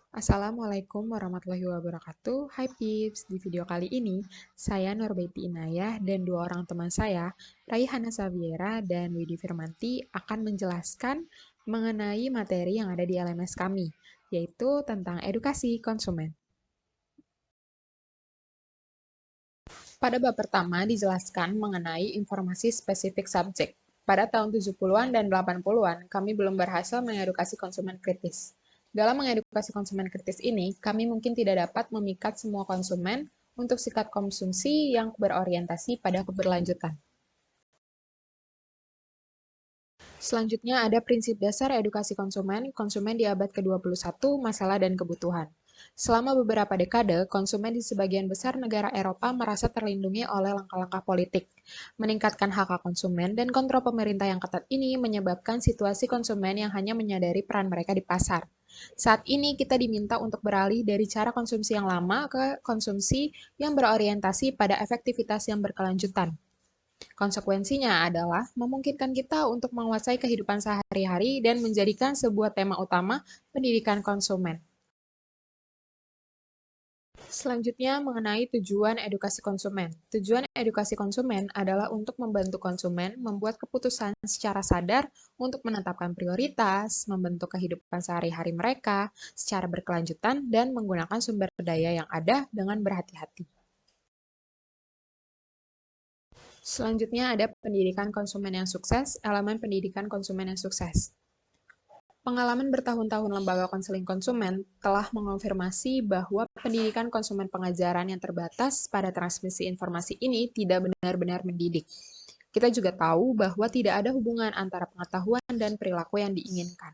Assalamualaikum warahmatullahi wabarakatuh. Hai Pips, di video kali ini saya Norbaiti Inayah dan dua orang teman saya, Raihana Saviera dan Widi Firmanti akan menjelaskan mengenai materi yang ada di LMS kami, yaitu tentang edukasi konsumen. Pada bab pertama dijelaskan mengenai informasi spesifik subjek. Pada tahun 70-an dan 80-an, kami belum berhasil mengedukasi konsumen kritis. Dalam mengedukasi konsumen kritis ini, kami mungkin tidak dapat memikat semua konsumen untuk sikap konsumsi yang berorientasi pada keberlanjutan. Selanjutnya ada prinsip dasar edukasi konsumen, konsumen di abad ke-21, masalah dan kebutuhan. Selama beberapa dekade, konsumen di sebagian besar negara Eropa merasa terlindungi oleh langkah-langkah politik. Meningkatkan hak konsumen dan kontrol pemerintah yang ketat ini menyebabkan situasi konsumen yang hanya menyadari peran mereka di pasar. Saat ini kita diminta untuk beralih dari cara konsumsi yang lama ke konsumsi yang berorientasi pada efektivitas yang berkelanjutan. Konsekuensinya adalah memungkinkan kita untuk menguasai kehidupan sehari-hari dan menjadikan sebuah tema utama pendidikan konsumen. Selanjutnya mengenai tujuan edukasi konsumen. Tujuan edukasi konsumen adalah untuk membantu konsumen membuat keputusan secara sadar untuk menetapkan prioritas, membentuk kehidupan sehari-hari mereka secara berkelanjutan, dan menggunakan sumber daya yang ada dengan berhati-hati. Selanjutnya ada pendidikan konsumen yang sukses, elemen pendidikan konsumen yang sukses. Pengalaman bertahun-tahun lembaga konseling konsumen telah mengonfirmasi bahwa pendidikan konsumen pengajaran yang terbatas pada transmisi informasi ini tidak benar-benar mendidik. Kita juga tahu bahwa tidak ada hubungan antara pengetahuan dan perilaku yang diinginkan.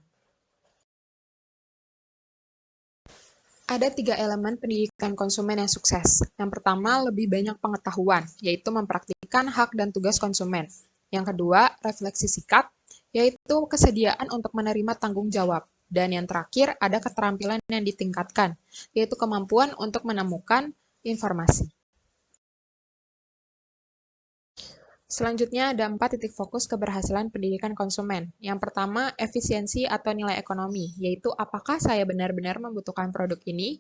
Ada 3 elemen pendidikan konsumen yang sukses. Yang pertama, lebih banyak pengetahuan, yaitu mempraktikkan hak dan tugas konsumen. Yang kedua, refleksi sikap, yaitu kesediaan untuk menerima tanggung jawab. Dan yang terakhir, ada keterampilan yang ditingkatkan, yaitu kemampuan untuk menemukan informasi. Selanjutnya ada 4 titik fokus keberhasilan pendidikan konsumen. Yang pertama, efisiensi atau nilai ekonomi, yaitu apakah saya benar-benar membutuhkan produk ini.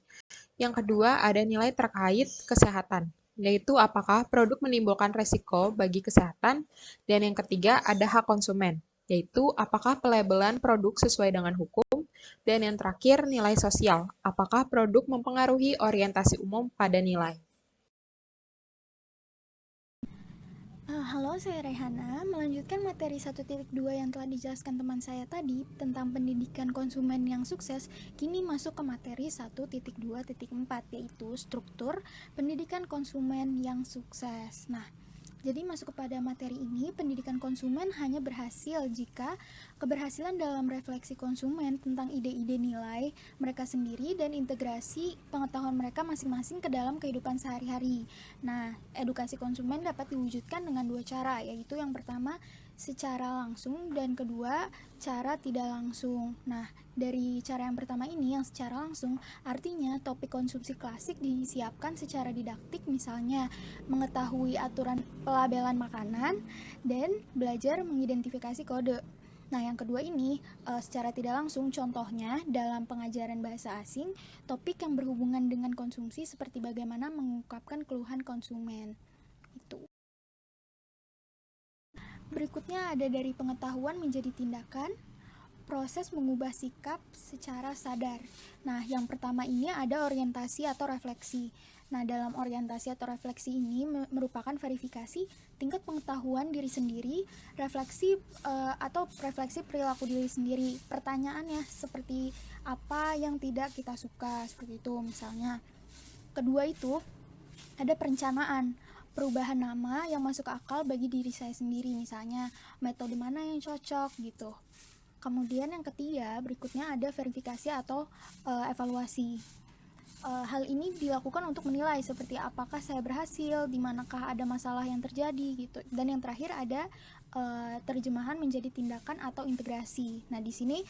Yang kedua, ada nilai terkait kesehatan, yaitu apakah produk menimbulkan resiko bagi kesehatan. Dan yang ketiga, ada hak konsumen, yaitu apakah pelabelan produk sesuai dengan hukum. Dan yang terakhir, nilai sosial, apakah produk mempengaruhi orientasi umum pada nilai. Halo, saya Rehana. Melanjutkan materi 1.2 yang telah dijelaskan teman saya tadi tentang pendidikan konsumen yang sukses, kini masuk ke materi 1.2.4, yaitu struktur pendidikan konsumen yang sukses. Nah, jadi masuk kepada materi ini, pendidikan konsumen hanya berhasil jika keberhasilan dalam refleksi konsumen tentang ide-ide nilai mereka sendiri dan integrasi pengetahuan mereka masing-masing ke dalam kehidupan sehari-hari. Nah, edukasi konsumen dapat diwujudkan dengan 2 cara, yaitu yang pertama secara langsung dan kedua cara tidak langsung. Nah, dari cara yang pertama ini yang secara langsung, artinya topik konsumsi klasik disiapkan secara didaktik, misalnya mengetahui aturan pelabelan makanan dan belajar mengidentifikasi kode. Nah, yang kedua ini secara tidak langsung, contohnya dalam pengajaran bahasa asing, topik yang berhubungan dengan konsumsi seperti bagaimana mengungkapkan keluhan konsumen. Itu. Berikutnya ada dari pengetahuan menjadi tindakan, proses mengubah sikap secara sadar. Nah, yang pertama ini ada orientasi atau refleksi. Nah, dalam orientasi atau refleksi ini merupakan verifikasi tingkat pengetahuan diri sendiri, refleksi atau refleksi perilaku diri sendiri. Pertanyaannya seperti apa yang tidak kita suka, seperti itu misalnya. Kedua itu ada perencanaan, perubahan nama yang masuk akal bagi diri saya sendiri, misalnya metode mana yang cocok gitu. Kemudian yang ketiga, berikutnya ada verifikasi atau evaluasi. Hal ini dilakukan untuk menilai seperti apakah saya berhasil, di manakah ada masalah yang terjadi gitu. Dan yang terakhir ada terjemahan menjadi tindakan atau integrasi. Nah, di sini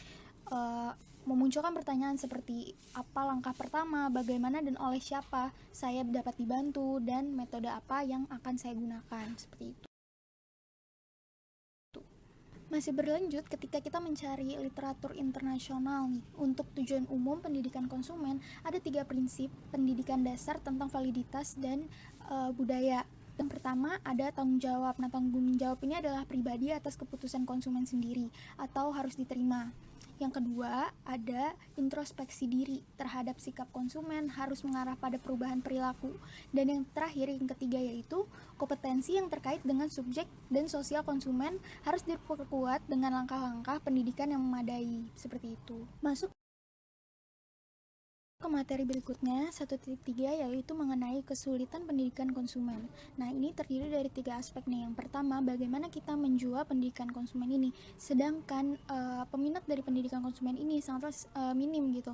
memunculkan pertanyaan seperti apa langkah pertama, bagaimana dan oleh siapa saya dapat dibantu, dan metode apa yang akan saya gunakan, seperti itu. Masih berlanjut ketika kita mencari literatur internasional nih. Untuk tujuan umum pendidikan konsumen, ada 3 prinsip pendidikan dasar tentang validitas dan budaya. Yang pertama ada tanggung jawab. Nah, tanggung jawab ini adalah pribadi atas keputusan konsumen sendiri atau harus diterima. Yang kedua, ada introspeksi diri terhadap sikap konsumen harus mengarah pada perubahan perilaku. Dan yang terakhir, yang ketiga yaitu kompetensi yang terkait dengan subjek dan sosial konsumen harus diperkuat dengan langkah-langkah pendidikan yang memadai. Seperti itu. Masuk ke materi berikutnya, 1.3 yaitu mengenai kesulitan pendidikan konsumen. Nah, ini terdiri dari 3 aspek nih. Yang pertama, bagaimana kita menjual pendidikan konsumen ini. Sedangkan peminat dari pendidikan konsumen ini sangatlah minim gitu.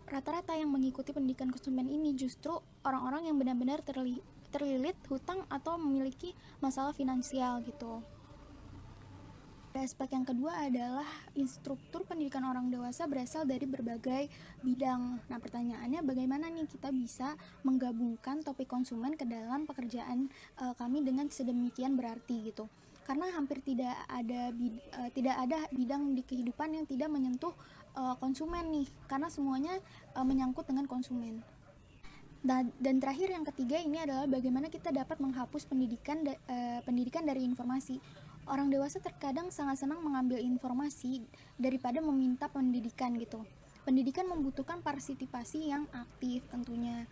Rata-rata yang mengikuti pendidikan konsumen ini justru orang-orang yang benar-benar terlilit hutang atau memiliki masalah finansial gitu. Aspek yang kedua adalah instruktur pendidikan orang dewasa berasal dari berbagai bidang. Nah, pertanyaannya bagaimana nih kita bisa menggabungkan topik konsumen ke dalam pekerjaan kami dengan sedemikian berarti gitu. Karena hampir tidak ada bidang di kehidupan yang tidak menyentuh konsumen nih, karena semuanya menyangkut dengan konsumen. Dan terakhir yang ketiga ini adalah bagaimana kita dapat menghapus pendidikan dari informasi. Orang dewasa terkadang sangat senang mengambil informasi daripada meminta pendidikan gitu. Pendidikan membutuhkan partisipasi yang aktif tentunya,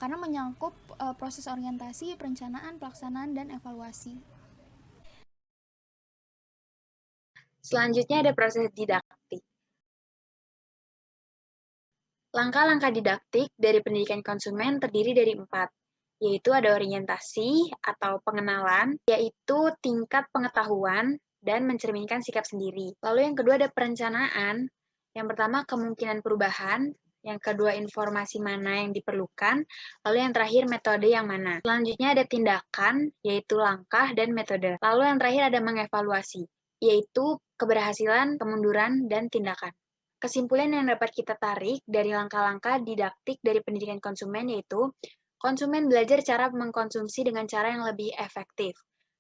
karena menyangkut proses orientasi, perencanaan, pelaksanaan, dan evaluasi. Selanjutnya ada proses didaktik. Langkah-langkah didaktik dari pendidikan konsumen terdiri dari 4, yaitu ada orientasi atau pengenalan, yaitu tingkat pengetahuan dan mencerminkan sikap sendiri. Lalu yang kedua ada perencanaan. Yang pertama kemungkinan perubahan, yang kedua informasi mana yang diperlukan, lalu yang terakhir metode yang mana. Selanjutnya ada tindakan, yaitu langkah dan metode. Lalu yang terakhir ada mengevaluasi, yaitu keberhasilan, kemunduran, dan tindakan. Kesimpulan yang dapat kita tarik dari langkah-langkah didaktik dari pendidikan konsumen yaitu konsumen belajar cara mengkonsumsi dengan cara yang lebih efektif.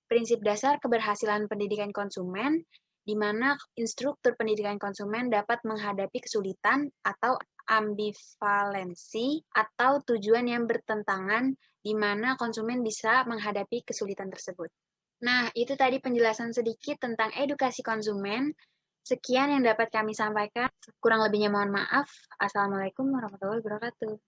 Prinsip dasar keberhasilan pendidikan konsumen, di mana instruktur pendidikan konsumen dapat menghadapi kesulitan atau ambivalensi atau tujuan yang bertentangan di mana konsumen bisa menghadapi kesulitan tersebut. Nah, itu tadi penjelasan sedikit tentang edukasi konsumen. Sekian yang dapat kami sampaikan. Kurang lebihnya mohon maaf. Assalamualaikum warahmatullahi wabarakatuh.